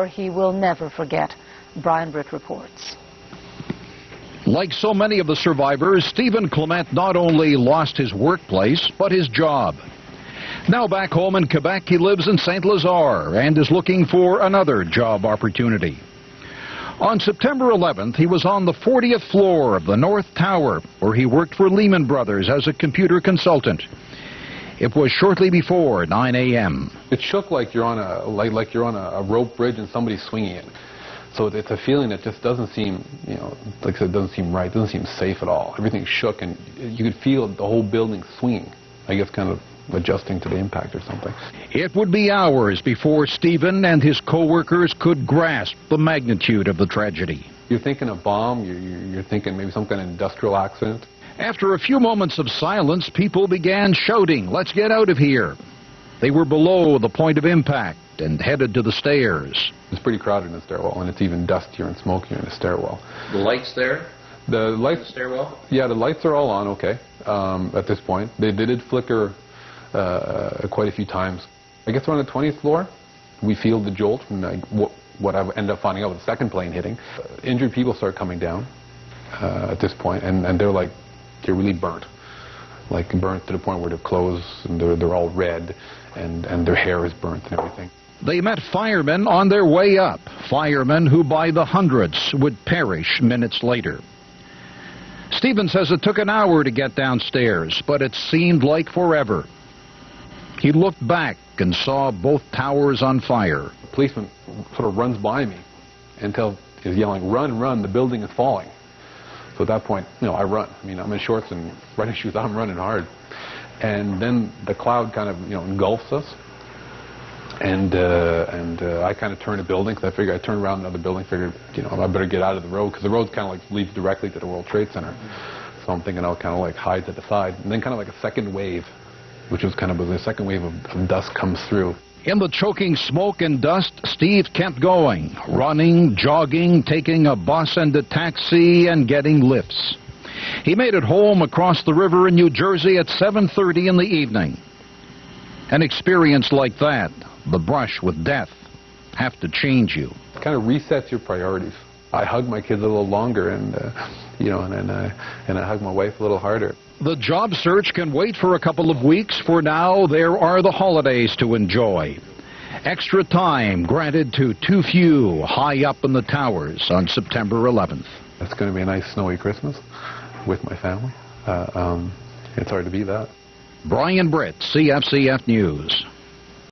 he will never forget. Brian Britt reports. Like so many of the survivors, Stephen Clement not only lost his workplace, but his job. Now back home in Quebec, he lives in St. Lazare and is looking for another job opportunity. On September 11th, he was on the 40th floor of the North Tower, where he worked for Lehman Brothers as a computer consultant. It was shortly before 9 a.m. It shook like you're on a rope bridge and somebody's swinging it. So it's a feeling that just doesn't seem, like I said, it doesn't seem right, doesn't seem safe at all. Everything shook, and you could feel the whole building swinging. I guess kind of adjusting to the impact or something. It would be hours before Stephen and his co-workers could grasp the magnitude of the tragedy. You're thinking a bomb, you're thinking maybe some kind of industrial accident. After a few moments of silence, people began shouting, "Let's get out of here." They were below the point of impact and headed to the stairs. It's pretty crowded in the stairwell, and it's even dustier and smokier in the stairwell. The lights there? The lights? In the stairwell? Yeah, the lights are all on, okay, at this point. They did flicker quite a few times. I guess we're on the 20th floor. We feel the jolt from what I ended up finding out with the second plane hitting. Injured people start coming down at this point, and they're really burnt. Like burnt to the point where their clothes, and they're all red, and their hair is burnt and everything. They met firemen on their way up, firemen who by the hundreds would perish minutes later. Stephen says it took an hour to get downstairs, but it seemed like forever. He looked back and saw both towers on fire. A policeman sort of runs by me until he's yelling, "Run, run, the building is falling." So at that point, I run. I mean, I'm in shorts and running shoes, I'm running hard. And then the cloud kind of, engulfs us. And I kind of turned a building, because I figured I'd turn around another building, figured, I better get out of the road, because the road kind of leads directly to the World Trade Center. So I'm thinking I'll kind of hide to the side. And then kind of like a second wave, which was kind of a second wave of dust comes through. In the choking smoke and dust, Steve kept going, running, jogging, taking a bus and a taxi, and getting lifts. He made it home across the river in New Jersey at 7:30 in the evening. An experience like that, the brush with death, have to change you. It kind of resets your priorities. I hug my kids a little longer, and I hug my wife a little harder. The job search can wait for a couple of weeks. For now, there are the holidays to enjoy. Extra time granted to too few high up in the towers on September 11th. It's going to be a nice snowy Christmas with my family. It's hard to beat that. Brian Britt, CFCF News.